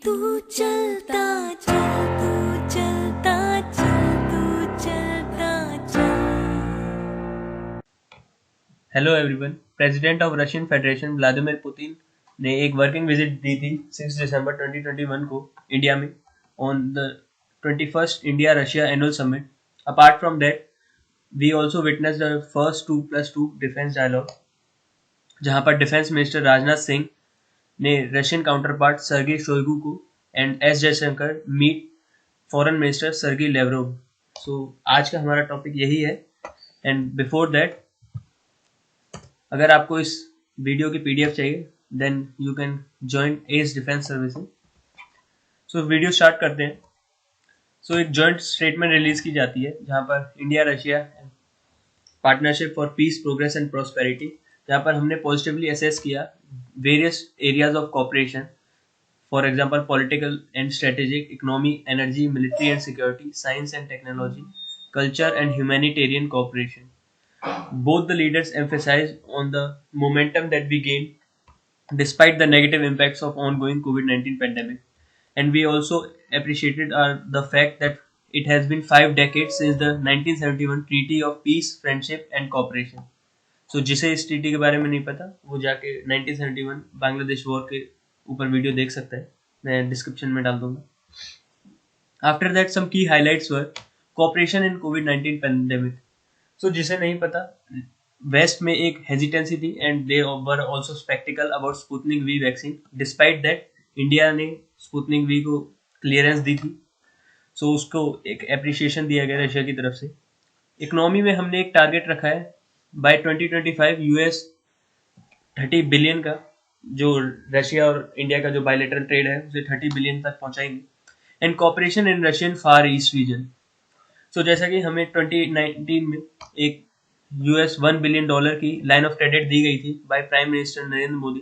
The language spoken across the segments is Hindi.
तू चलता चल, तू चलता चल, तू चलता चल। Hello everyone. President of Russian federation Vladimir Putin ने एक वर्किंग विजिट दी थी 6 दिसंबर 2021 को इंडिया में on the 21st India Russia annual summit. Apart from that we also witness the first 2+2 defence dialogue, जहां पर डिफेंस मिनिस्टर राजनाथ सिंह ने Russian counterpart Sergei Shoigu को and S Jaishankar meet foreign minister Sergei Lavrov. So आज का हमारा टॉपिक यही है। एंड बिफोर दैट, अगर आपको इस वीडियो की पीडीएफ चाहिए then you can join S defence services. So video start करते हैं। सो एक जॉइंट स्टेटमेंट रिलीज की जाती है जहां पर India Russia partnership for piece progress and prosperity, जहां पर हमने पॉजिटिवली असेस किया various areas of corporation, for example political and strategic, economy, energy, military and security, science and technology, culture and humanitarian cooperation. Both the leaders emphasized on the momentum that we gained despite the negative impacts of ongoing COVID-19 pandemic. And we also appreciated the fact that it has been 5 decades since the 1971 Treaty of Peace, Friendship and Cooperation. So जिसे इस ट्रीटी के बारे में नहीं पता वो जाके 1971 बांग्लादेश वॉर के ऊपर वीडियो देख सकता है, मैं डिस्क्रिप्शन में डाल दूंगा। After that, some key highlights were cooperation in COVID-19 pandemic. So जिसे नहीं पता, वेस्ट में एक हेजिटेंसी थी and they were also spectacled about Sputnik V vaccine. Despite that India ने स्पुतनिक वी को क्लियरेंस दी थी, सो उसको एक एप्रिशिएशन दिया गया रशिया की तरफ से। इकोनॉमी में हमने एक टारगेट रखा है बाय 2025 यूएस 30 बिलियन का, जो रशिया और इंडिया का जो बायलेटरल ट्रेड है उसे 30 बिलियन तक पहुंचाएंगे। And cooperation in Russian far east region. So जैसा कि हमें 2019 में एक यूएस $1 बिलियन की लाइन ऑफ क्रेडिट दी गई थी by prime minister Narendra Modi,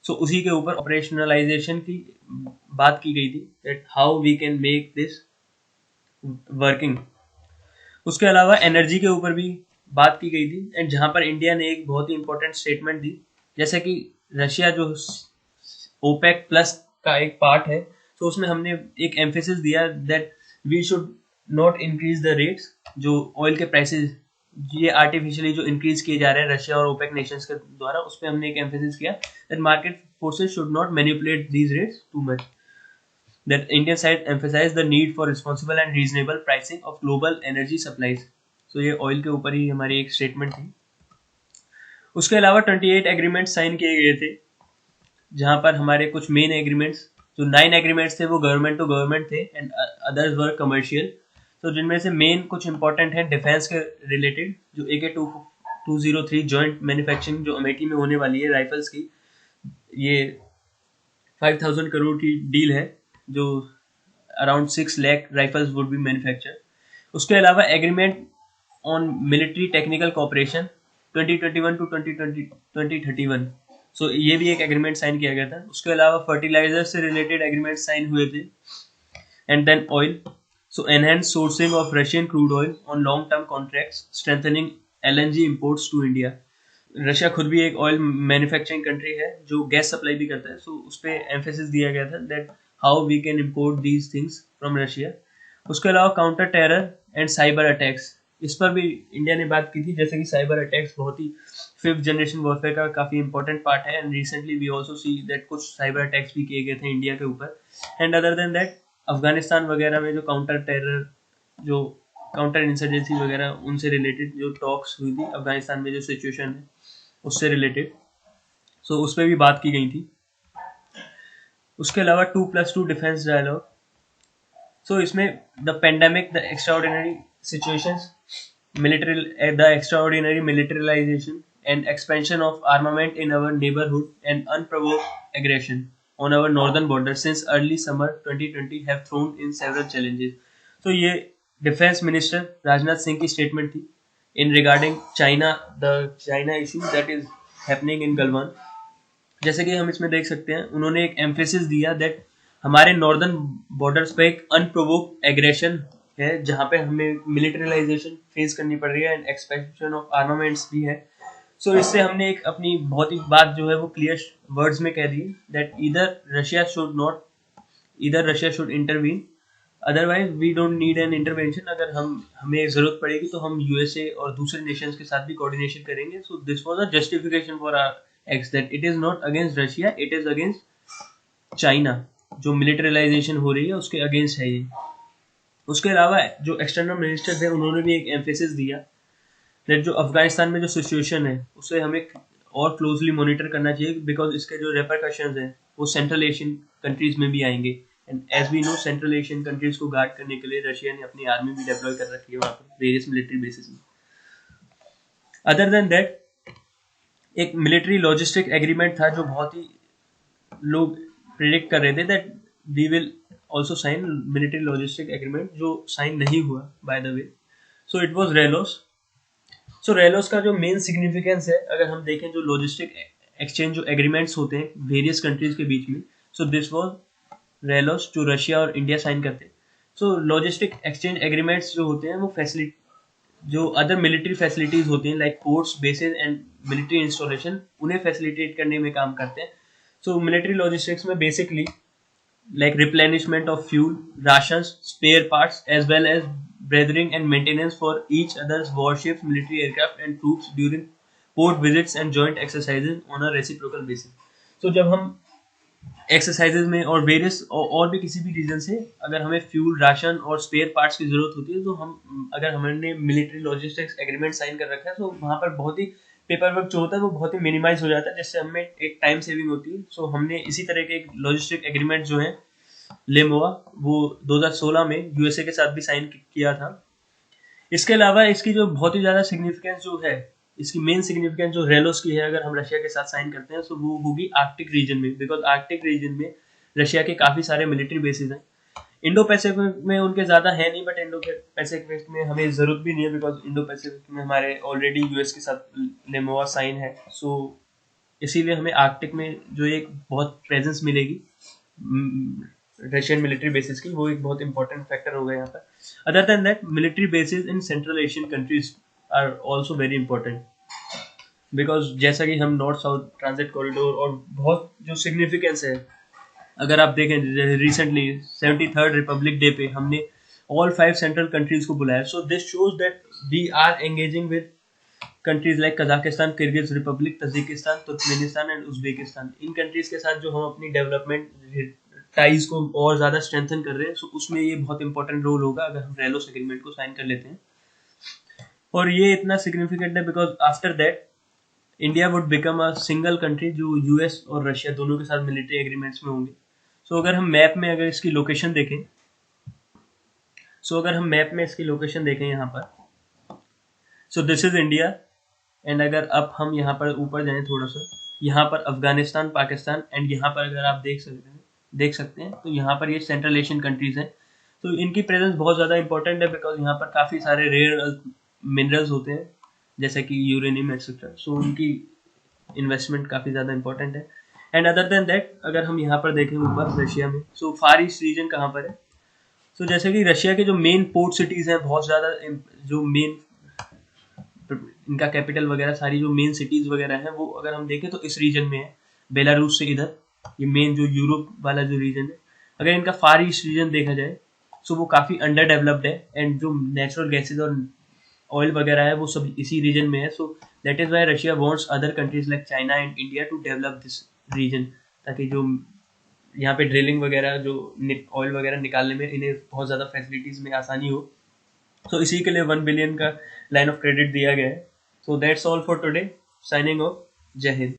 so उसी के ऊपर ऑपरेशनलाइजेशन की बात की गई थी, that how we can make this working. उसके अलावा एनर्जी के ऊपर भी बात की गई थी एंड जहां पर इंडिया ने एक बहुत ही इंपॉर्टेंट स्टेटमेंट दी, जैसे कि रशिया जो ओपेक प्लस का एक पार्ट है, तो उसमें हमने एक एम्फेसिस दिया that we should not increase the rates. जो ऑयल के प्राइसेस ये आर्टिफिशियली जो इंक्रीज किए जा रहे हैं रशिया और ओपेक नेशंस के द्वारा, उस पर हमने एक एम्फेसिस किया that market forces should not manipulate these rates too much. That Indian side emphasise the need for responsible and reasonable pricing of global energy supplies. So ये ऑयल के ऊपर ही हमारी एक स्टेटमेंट थी। उसके अलावा 28 एग्रीमेंट साइन किए गए थे, जहां पर हमारे कुछ मेन एग्रीमेंट्स, जो 9 एग्रीमेंट्स थे वो गवर्नमेंट टू गवर्नमेंट थे एंड अदर्स वर कमर्शियल। तो जिनमें से मेन कुछ इंपॉर्टेंट है डिफेंस के रिलेटेड, जो AK-203 जॉइंट मैन्युफैक्चरिंग जो अमेठी में होने वाली है राइफल्स की, ये 5,000 करोड़ की डील है, जो around 6 lakh rifles would be manufacture. उसके अलावा agreement on military technical cooperation 2021 to 2031, so ये भी एक एग्रीमेंट साइन किया गया था। उसके अलावा फर्टिलाइजर से रिलेटेड एग्रीमेंट साइन हुए थे। And then oil, so enhance sourcing of Russian crude oil on long term contracts, strengthening LNG imports to India. Russia खुद भी एक ऑयल मैन्युफैक्चरिंग कंट्री है जो गैस सप्लाई भी करता है, सो उस पर एम्फेसिस दिया गया था that how we can import these things from Russia. उसके अलावा counter terror and cyber attacks, इस पर भी इंडिया ने बात की थी, जैसे कि साइबर अटैक्स बहुत ही 5th जनरेशन वॉरफेयर का काफी इंपॉर्टेंट पार्ट है and recently we also see that कुछ साइबर अटैक्स भी किए गए थे इंडिया के ऊपर। And other than that Afghanistan वगैरह में जो काउंटर टेरर, जो काउंटर इंसर्जेंसी वगैरह, उनसे रिलेटेड जो टॉक्स हुई थी अफगानिस्तान में जो सिचुएशन है उससे रिलेटेड, सो उस पर भी बात की गई थी। उसके अलावा 2+2 डिफेंस डायलॉग, सो इसमें the pandemic, the extraordinary situations, the extraordinary militarization and expansion of armament in our neighborhood and unprovoked aggression on our northern border since early summer 2020 have thrown in several challenges. तो ये डिफेंस मिनिस्टर राजनाथ सिंह की स्टेटमेंट थी इन regarding China, the China issue that is happening in Galwan. जैसे कि हम इसमें देख सकते हैं, उन्होंने एक एम्फेसिस दिया दैट हमारे नॉर्दर्न बॉर्डर्स पे एक अनप्रोवोक्ड एग्रेशन है, जहां पे हमें मिलिटरीलाइजेशन फेस करनी पड़ रही है एंड एक्सपेंशन ऑफ आर्मामेंट्स भी है। सो इससे हमने एक अपनी बहुत ही बात जो है वो क्लियर वर्ड्स में कह दी that either Russia should not इधर Russia should intervene, otherwise we don't need an intervention. अगर हमें जरूरत पड़ेगी तो हम यूएसए और दूसरे नेशंस के साथ भी कोऑर्डिनेशन करेंगे। So this was a justification for our acts that it is not against Russia, it is against China, जो मिलिटरलाइजेशन हो रही है उसके अगेंस्ट है ये। उसके अलावा जो एक्सटर्नल मिनिस्टर थे उन्होंने भी एक एम्फेसिस दिया दैट जो अफगानिस्तान में जो सिचुएशन है उसे हमें और क्लोजली मॉनिटर करना चाहिए, बिकॉज इसके जो रेपरकशंस हैं वो सेंट्रल एशियन कंट्रीज में भी आएंगे। And as we know Central Asian countries को गार्ड करने के लिए रशिया ने अपनी आर्मी भी डेप्लॉय कर रखी है वहाँ पर वेरियस मिलिट्री बेसिस में। अदर देन दैट एक मिलिट्री लॉजिस्टिक एग्रीमेंट था जो बहुत ही लोग प्रिडिक्ट कर रहे थे that we will also sign military logistic agreement, जो साइन नहीं हुआ by the way. So it was RELOS. So RELOS का जो मेन सिग्निफिकेंस है, अगर हम देखें जो लॉजिस्टिक एक्सचेंज जो एग्रीमेंट्स होते हैं वेरियस कंट्रीज के बीच में, सो दिस वाज रेलोस जो रशिया और इंडिया साइन करते हैं। सो लॉजिस्टिक एक्सचेंज एग्रीमेंट्स जो होते हैं वो फैसिलिटी जो अदर मिलिट्री फैसिलिटीज होती हैं like ports, bases and military installation, उन्हें फैसिलिटेट करने में काम करते हैं। सो मिलिट्री लॉजिस्टिक्स में basically like replenishment of fuel, rations, spare parts, as well as berthing and maintenance for each other's warships, military aircraft, and troops during port visits and joint exercises on a reciprocal basis. So जब हम एक्सरसाइजेज में और वेरियस और भी किसी भी रीजन से अगर हमें फ्यूल, राशन और स्पेयर पार्ट्स की जरूरत होती है तो हम अगर हमने मिलिट्री लॉजिस्टिक्स एग्रीमेंट साइन कर रखा है तो वहाँ पर बहुत ही पेपर वर्क जो होता है वो बहुत ही मिनिमाइज हो जाता है, जिससे हमें एक टाइम सेविंग होती है। सो हमने इसी तरह के एक लॉजिस्टिक एग्रीमेंट जो है लेमोआ वो 2016 में यूएसए के साथ भी साइन किया था। इसके अलावा इसकी जो बहुत ही ज़्यादा सिग्निफिकेंस जो है, इसकी मेन सिग्निफिकेंस जो रेलोस की है अगर हम रशिया के साथ साइन करते हैं तो वो होगी आर्कटिक रीजन में, बिकॉज आर्कटिक रीजन में रशिया के काफ़ी सारे मिलिट्री बेसिस हैं। इंडो पैसिफिक में उनके ज़्यादा है नहीं, बट इंडो पैसिफिक में हमें ज़रूरत भी नहीं है बिकॉज इंडो पैसिफिक में हमारे ऑलरेडी यूएस के साथ लेमोआ साइन है। सो इसीलिए हमें आर्कटिक में जो एक बहुत प्रेजेंस मिलेगी रशियन मिलिट्री बेसिस की, वो एक बहुत इंपॉर्टेंट फैक्टर होगा यहाँ पर। Other than that military bases in Central Asian countries are also very important, because जैसा कि हम नॉर्थ साउथ ट्रांजिट कॉरिडोर और बहुत जो सिग्निफिकेंस है, अगर आप देखें रिसेंटली 73rd रिपब्लिक डे पे हमने ऑल 5 सेंट्रल कंट्रीज को बुलाया। So this shows that we are engaging with countries like Kazakhstan, Kyrgyz Republic, Tajikistan, Turkmenistan and Uzbekistan. इन कंट्रीज के साथ जो हम अपनी डेवलपमेंट टाइज को और ज़्यादा स्ट्रेंथन कर रहे हैं, सो उसमें ये बहुत इंपॉर्टेंट रोल होगा अगर हम रेलोस एग्रीमेंट को साइन कर लेते हैं। और ये इतना सिग्निफिकेंट है because after that India would become a single country जो यूएस और रशिया दोनों के साथ मिलिट्री एग्रीमेंट्स में होंगे। सो अगर हम मैप में अगर इसकी लोकेशन देखें, यहाँ पर, so this is India. And अगर अब हम यहाँ पर ऊपर जाएं थोड़ा सा, यहाँ पर अफगानिस्तान, पाकिस्तान, एंड यहाँ पर अगर आप देख सकते हैं तो यहाँ पर ये सेंट्रल एशियन कंट्रीज हैं। तो इनकी प्रेजेंस बहुत ज़्यादा इंपॉर्टेंट है बिकॉज यहाँ पर काफ़ी सारे रेयर मिनरल्स होते हैं जैसे कि यूरेनियम एक्सेट्रा। सो उनकी इन्वेस्टमेंट काफ़ी ज़्यादा इंपॉर्टेंट है। एंड अदर देन दैट अगर हम यहाँ पर देखें ऊपर रशिया में, सो फार ईस्ट रीजन कहाँ पर है? सो जैसे कि रशिया के जो मेन पोर्ट सिटीज़ हैं, बहुत ज़्यादा जो मेन इनका कैपिटल वगैरह सारी जो मेन सिटीज़ वगैरह हैं वो अगर हम देखें तो इस रीजन में है, बेलारूस से इधर, ये मेन जो यूरोप वाला जो रीजन है। अगर इनका फार ईस्ट रीजन देखा जाए सो वो काफ़ी अंडर डेवलप्ड है, एंड जो नेचुरल गैसेज और ऑयल वगैरह है वो सब इसी रीजन में है। So that is why Russia wants other countries like China and India to develop this region, ताकि जो यहाँ पे ड्रिलिंग वगैरह जो ऑयल वगैरह निकालने में इन्हें बहुत ज़्यादा फैसिलिटीज़ में आसानी हो। सो इसी के लिए 1 बिलियन का लाइन ऑफ क्रेडिट दिया गया है। So that's all for today, signing off, जय हिंद।